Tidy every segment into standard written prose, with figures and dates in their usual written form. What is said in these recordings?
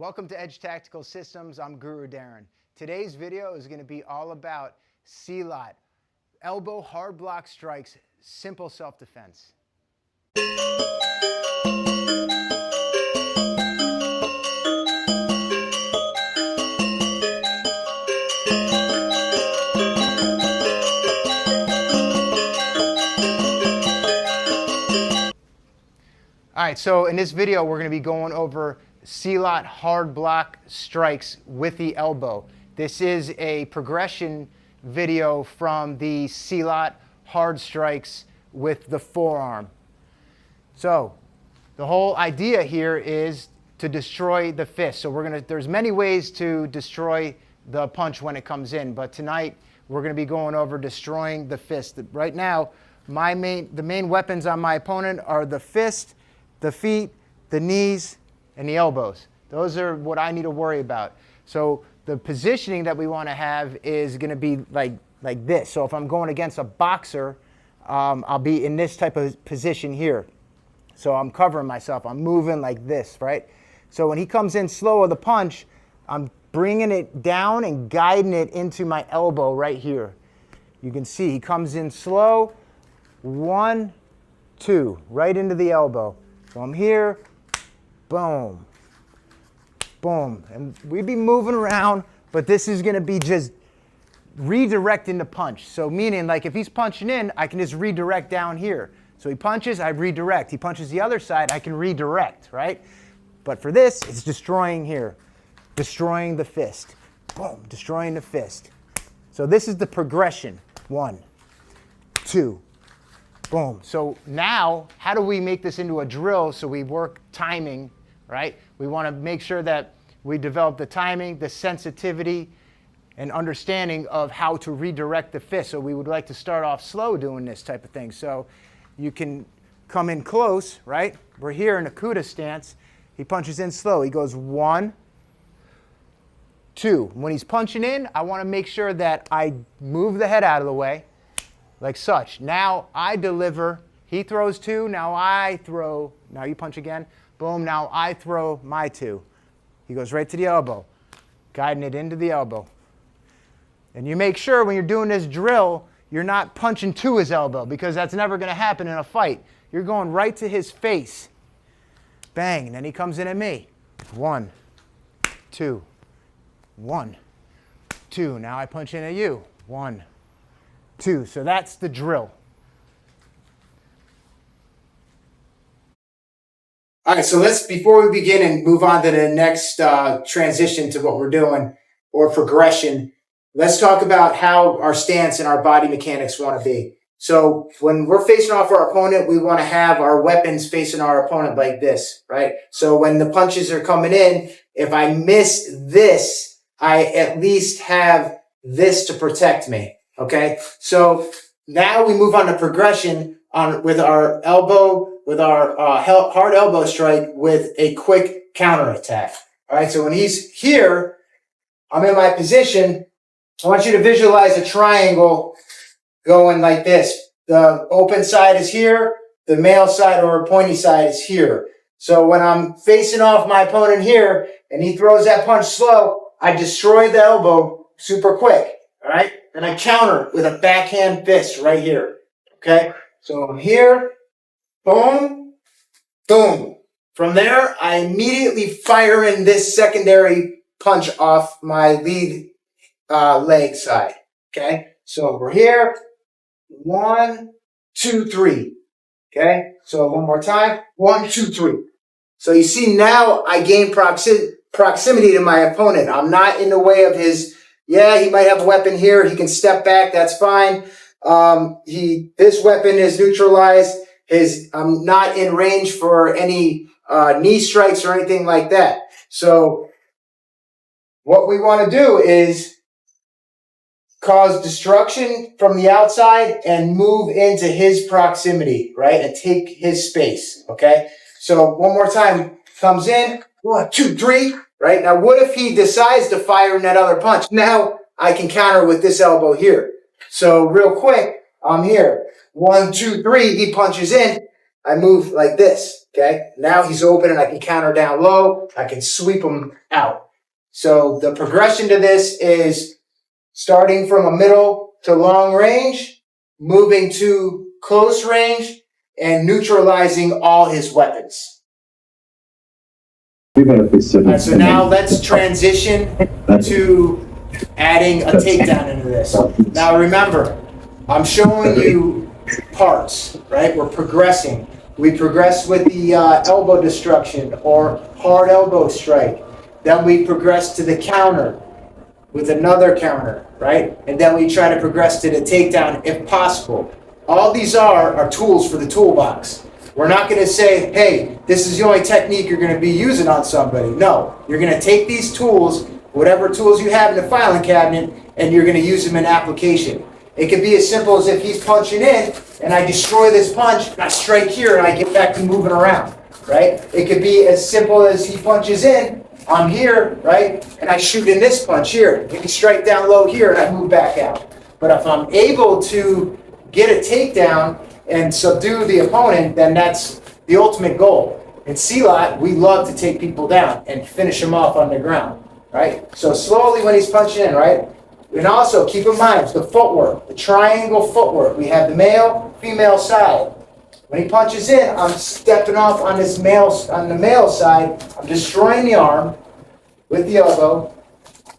Welcome to Edge Tactical Systems. I'm Guru Darren. Today's video is going to be all about Silat, elbow hard block strikes, simple self-defense. All right, so in this video, we're going to be going over Silat hard block strikes with the elbow. This is a progression video from the Silat hard strikes with the forearm. So the whole idea here is to destroy the fist. So there's many ways to destroy the punch when it comes in, but tonight we're going to be going over destroying the fist. Right now, the main weapons on my opponent are the fist, the feet, the knees, and the elbows. Those are what I need to worry about. So the positioning that we want to have is going to be like this. So if I'm going against a boxer, I'll be in this type of position here. So I'm covering myself. I'm moving like this, right? So when he comes in slow with a punch, I'm bringing it down and guiding it into my elbow right here. You can see he comes in slow. 1, 2, right into the elbow. So I'm here, boom, boom. And we'd be moving around, but this is going to be just redirecting the punch. So meaning, like, if he's punching in, I can just redirect down here. So he punches, I redirect. He punches the other side, I can redirect, right? But for this, it's destroying here. Destroying the fist. Boom, destroying the fist. So this is the progression. 1, 2, boom. So now, how do we make this into a drill so we work timing, right? We want to make sure that we develop the timing, the sensitivity, and understanding of how to redirect the fist. So we would like to start off slow doing this type of thing. So you can come in close, right? We're here in a Kuda stance. He punches in slow. He goes 1, 2. When he's punching in, I want to make sure that I move the head out of the way, like such. Now I deliver. He throws 2. Now I throw. Now you punch again. Boom. Now I throw my 2. He goes right to the elbow, guiding it into the elbow. And you make sure when you're doing this drill, you're not punching to his elbow, because that's never going to happen in a fight. You're going right to his face. Bang. And then he comes in at me. 1, 2. 1, 2. Now I punch in at you. 1, 2. So that's the drill. All right, so before we begin and move on to the next transition to what we're doing, or progression, let's talk about how our stance and our body mechanics want to be. So when we're facing off our opponent, we want to have our weapons facing our opponent like this, right? So when the punches are coming in, if I miss this, I at least have this to protect me, okay? So now we move on to progression with our elbow, with our hard elbow strike with a quick counterattack. All right, so when he's here, I'm in my position. I want you to visualize a triangle going like this. The open side is here. The male side or pointy side is here. So when I'm facing off my opponent here and he throws that punch slow, I destroy the elbow super quick. All right, and I counter with a backhand fist right here. Okay, so I'm here. Boom, boom. From there, I immediately fire in this secondary punch off my lead leg side. Okay, so we're here. 1, 2, 3. Okay, so one more time. 1, 2, 3. So you see now I gain proximity to my opponent. I'm not in the way of his. Yeah, he might have a weapon here. He can step back. That's fine. This weapon is neutralized. I'm not in range for any knee strikes or anything like that. So what we want to do is cause destruction from the outside and move into his proximity, right? And take his space, okay? So one more time, comes in, 1, 2, 3, right? Now what if he decides to fire in that other punch? Now I can counter with this elbow here. So real quick, I'm here. 1, 2, 3, he punches in. I move like this, okay? Now he's open and I can counter down low. I can sweep him out. So the progression to this is starting from a middle to long range, moving to close range, and neutralizing all his weapons. All right, so now let's transition to adding a takedown into this. Now remember, I'm showing you parts, right? We're progressing. We progress with the elbow destruction or hard elbow strike. Then we progress to the counter with another counter, right? And then we try to progress to the takedown if possible. All these are tools for the toolbox. We're not going to say, hey, this is the only technique you're going to be using on somebody. No, you're going to take these tools, whatever tools you have in the filing cabinet, and you're going to use them in application. It could be as simple as if he's punching in, and I destroy this punch, and I strike here, and I get back to moving around, right? It could be as simple as he punches in, I'm here, right? And I shoot in this punch here. Maybe strike down low here and I move back out. But if I'm able to get a takedown and subdue the opponent, then that's the ultimate goal. In Silat, we love to take people down and finish them off on the ground, right? So slowly when he's punching in, right? And also keep in mind the footwork, the triangle footwork. We have the male, female side. When he punches in, I'm stepping off on the male side. I'm destroying the arm with the elbow,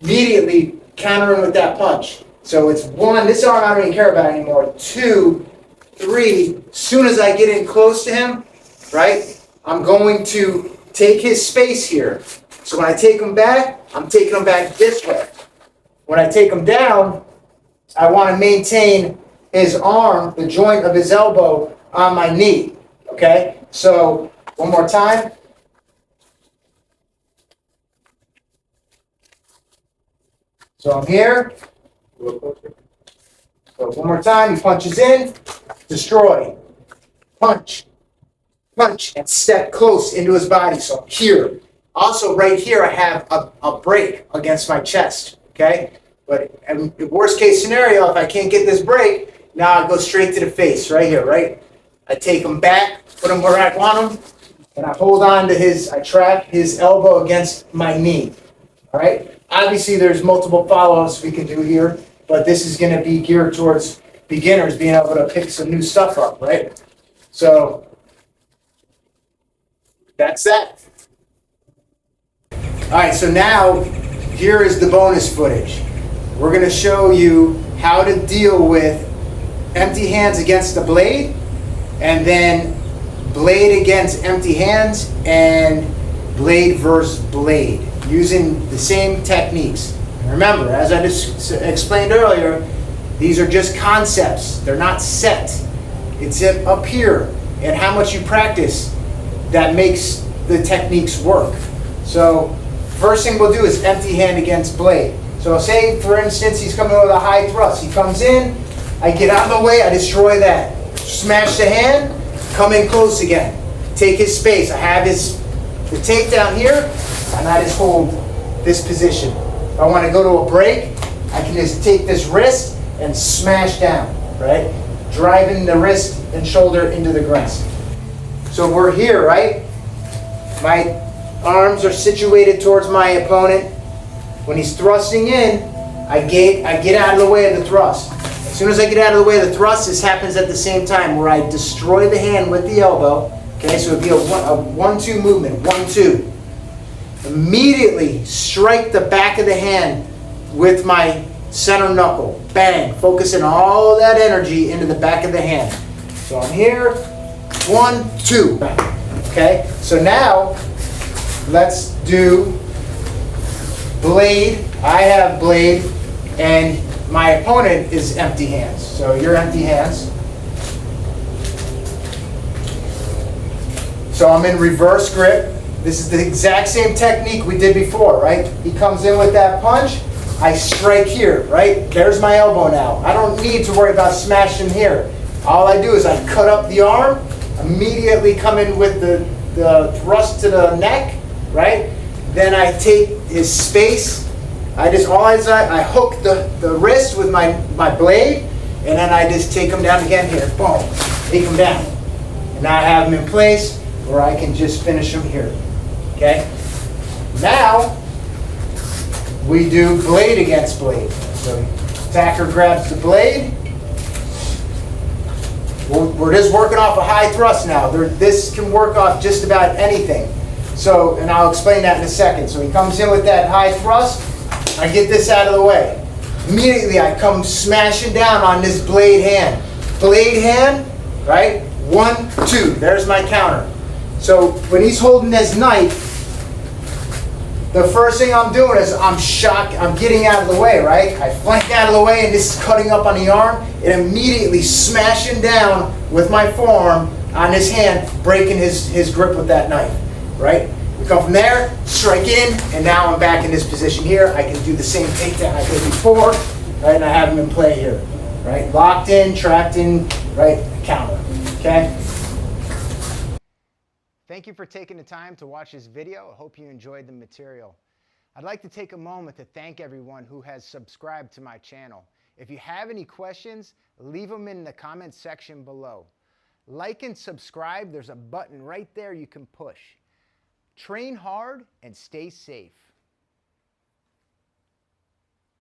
immediately countering with that punch. So it's one, this arm I don't even care about anymore. 2, 3, as soon as I get in close to him, right, I'm going to take his space here. So when I take him back, I'm taking him back this way. When I take him down, I want to maintain his arm, the joint of his elbow, on my knee, okay? So, one more time. So I'm here. So one more time, he punches in, destroy, punch, punch, and step close into his body. So here. Also, right here, I have a break against my chest, okay? But in the worst case scenario, if I can't get this break, now I go straight to the face, right here, right? I take him back, put him where I want him, and I hold on to I trap his elbow against my knee. All right? Obviously, there's multiple follow-ups we can do here, but this is going to be geared towards beginners being able to pick some new stuff up, right? So, that's that. All right, so now, here is the bonus footage. We're going to show you how to deal with empty hands against the blade, and then blade against empty hands and blade versus blade using the same techniques. And remember, as I just explained earlier, these are just concepts. They're not set. It's up here and how much you practice that makes the techniques work. So first thing we'll do is empty hand against blade. So say, for instance, he's coming with a high thrust. He comes in, I get out of the way, I destroy that. Smash the hand, come in close again. Take his space. I have the takedown here, and I just hold this position. If I want to go to a break, I can just take this wrist and smash down, right? Driving the wrist and shoulder into the ground. So we're here, right? My arms are situated towards my opponent. When he's thrusting in, I get out of the way of the thrust. As soon as I get out of the way of the thrust, this happens at the same time where I destroy the hand with the elbow. Okay, so it'd be a 1-2 movement, 1-2. Immediately strike the back of the hand with my center knuckle. Bang, focusing all that energy into the back of the hand. So I'm here, 1, 2. Okay, so now let's do blade. I have blade, and my opponent is empty hands. So you're empty hands. So I'm in reverse grip. This is the exact same technique we did before, right? He comes in with that punch. I strike here, right? There's my elbow now. I don't need to worry about smashing here. All I do is I cut up the arm, immediately come in with the thrust to the neck, right? Then I take his space. I hook the wrist with my blade, and then I just take him down again here. Boom. Take him down. And now I have them in place where I can just finish them here. Okay? Now, we do blade against blade. So attacker grabs the blade. We're just working off a high thrust now. This can work off just about anything. So, and I'll explain that in a second. So he comes in with that high thrust. I get this out of the way. Immediately I come smashing down on this blade hand. Blade hand, right? 1, 2. There's my counter. So when he's holding this knife, the first thing I'm doing is I'm getting out of the way, right? I flank out of the way and this is cutting up on the arm and immediately smashing down with my forearm on his hand, breaking his grip with that knife, right? We come from there, strike in, and now I'm back in this position here. I can do the same takedown I did before, right? And I have him in play here, right? Locked in, trapped in, right? Counter, okay? Thank you for taking the time to watch this video. I hope you enjoyed the material. I'd like to take a moment to thank everyone who has subscribed to my channel. If you have any questions, leave them in the comments section below. Like and subscribe. There's a button right there you can push. Train hard and stay safe.